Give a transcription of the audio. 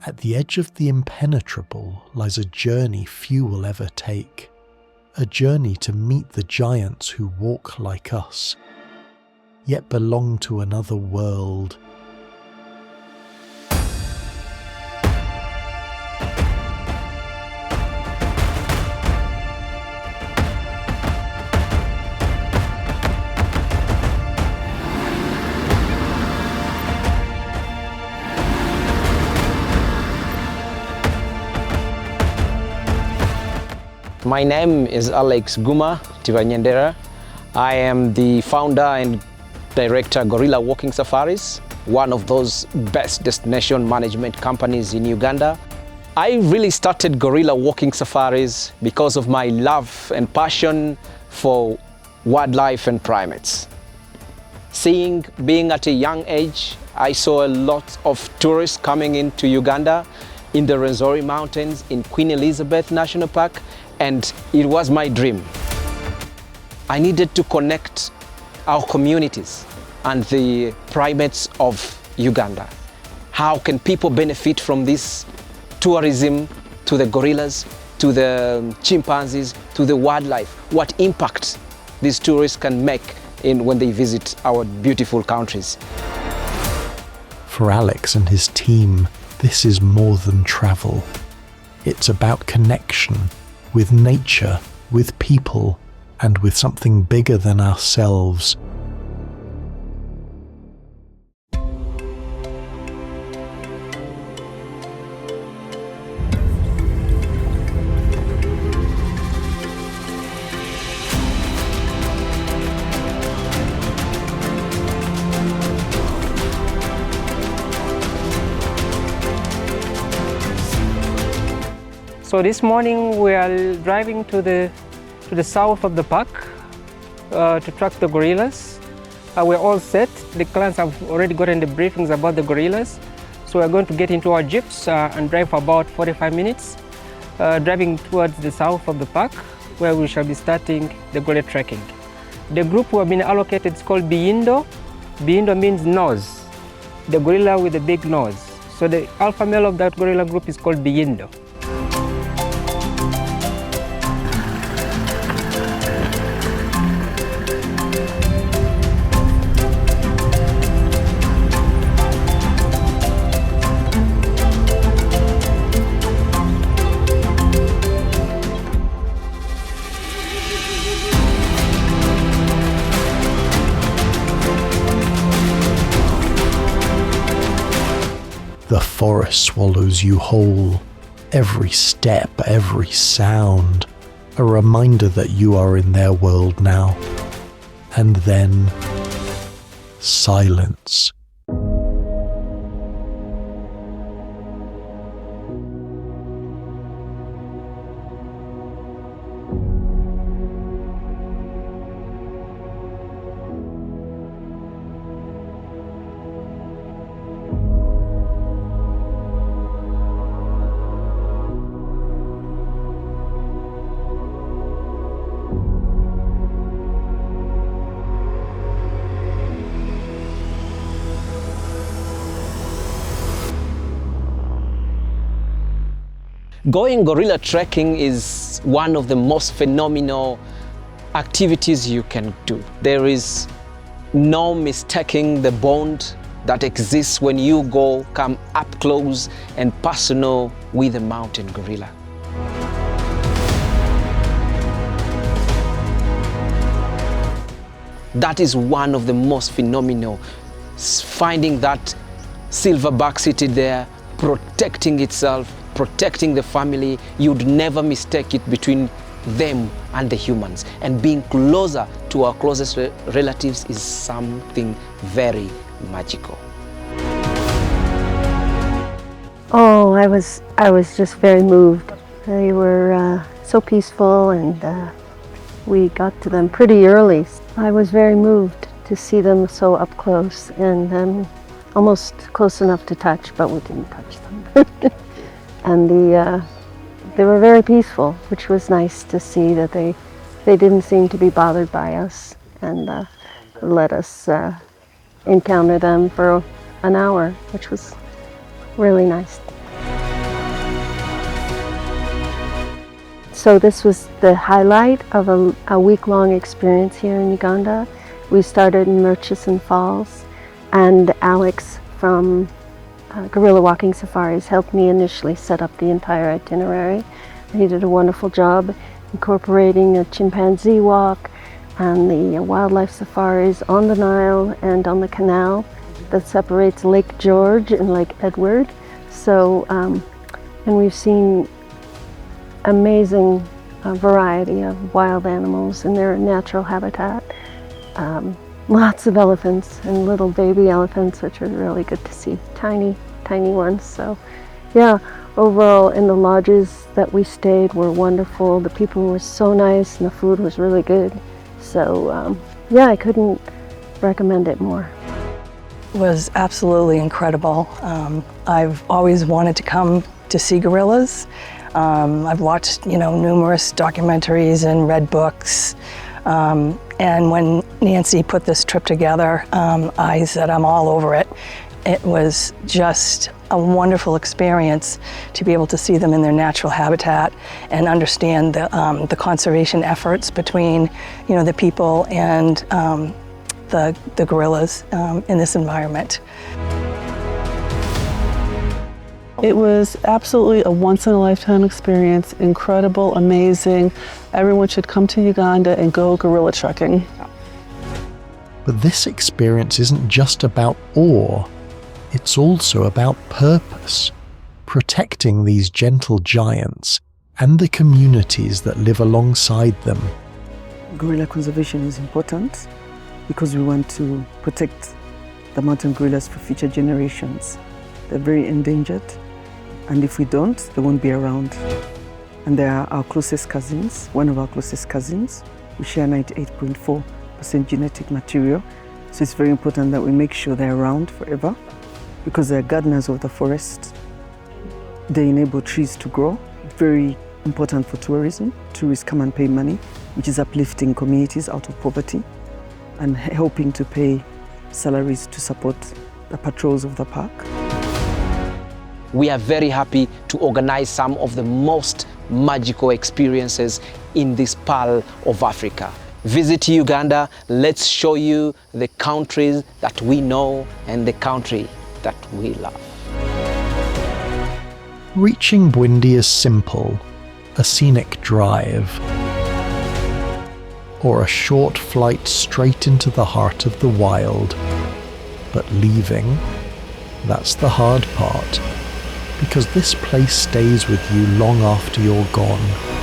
At the edge of the impenetrable lies a journey few will ever take, a journey to meet the giants who walk like us, yet belong to another world. My name is Alex Guma Tivanyendera. I am the founder and director Gorilla Walking Safaris, one of those best destination management companies in Uganda. I really started Gorilla Walking Safaris because of my love and passion for wildlife and primates. Being at a young age, I saw a lot of tourists coming into Uganda, in the Rwenzori Mountains, in Queen Elizabeth National Park, and it was my dream. I needed to connect our communities and the primates of Uganda. How can people benefit from this tourism to the gorillas, to the chimpanzees, to the wildlife? What impact these tourists can make when they visit our beautiful countries? For Alex and his team, this is more than travel. It's about connection with nature, with people, and with something bigger than ourselves. So this morning we are driving to the south of the park to track the gorillas. We're all set. The clients have already gotten the briefings about the gorillas. So we're going to get into our jeeps and drive for about 45 minutes, driving towards the south of the park, where we shall be starting the gorilla trekking. The group we have been allocated is called Biyindo. Biyindo means nose, the gorilla with the big nose. So the alpha male of that gorilla group is called Biyindo. The forest swallows you whole, every step, every sound, a reminder that you are in their world now. And then, silence. Going gorilla trekking is one of the most phenomenal activities you can do. There is no mistaking the bond that exists when you come up close and personal with a mountain gorilla. That is one of the most phenomenal, finding that silverback seated there, protecting itself, protecting the family. You'd never mistake it between them and the humans. And being closer to our closest relatives is something very magical. Oh, I was just very moved. They were so peaceful, and we got to them pretty early. I was very moved to see them so up close and almost close enough to touch, but we didn't touch them. And they were very peaceful, which was nice to see that they didn't seem to be bothered by us, and let us encounter them for an hour, which was really nice. So this was the highlight of a week-long experience here in Uganda. We started in Murchison Falls, and Alex from Gorilla Walking Safaris helped me initially set up the entire itinerary. And he did a wonderful job incorporating a chimpanzee walk and the wildlife safaris on the Nile and on the canal that separates Lake George and Lake Edward. So, and we've seen amazing variety of wild animals in their natural habitat. Lots of elephants and little baby elephants, which are really good to see. Tiny, tiny ones. So yeah, overall in the lodges that we stayed were wonderful. The people were so nice and the food was really good. So yeah, I couldn't recommend it more. It was absolutely incredible. I've always wanted to come to see gorillas. I've watched, numerous documentaries and read books. And when Nancy put this trip together, I said I'm all over it. It was just a wonderful experience to be able to see them in their natural habitat and understand the conservation efforts between, the people and the gorillas in this environment. It was absolutely a once-in-a-lifetime experience, incredible, amazing. Everyone should come to Uganda and go gorilla trekking. But this experience isn't just about awe, it's also about purpose, protecting these gentle giants and the communities that live alongside them. Gorilla conservation is important because we want to protect the mountain gorillas for future generations. They're very endangered, and if we don't, they won't be around. And they are our closest cousins, one of our closest cousins. We share 98.4% genetic material, so it's very important that we make sure they're around forever because they're gardeners of the forest. They enable trees to grow, very important for tourism. Tourists come and pay money, which is uplifting communities out of poverty and helping to pay salaries to support the patrols of the park. We are very happy to organize some of the most magical experiences in this Pearl of Africa. Visit Uganda, let's show you the countries that we know and the country that we love. Reaching Bwindi is simple, a scenic drive, or a short flight straight into the heart of the wild. But leaving, that's the hard part, because this place stays with you long after you're gone.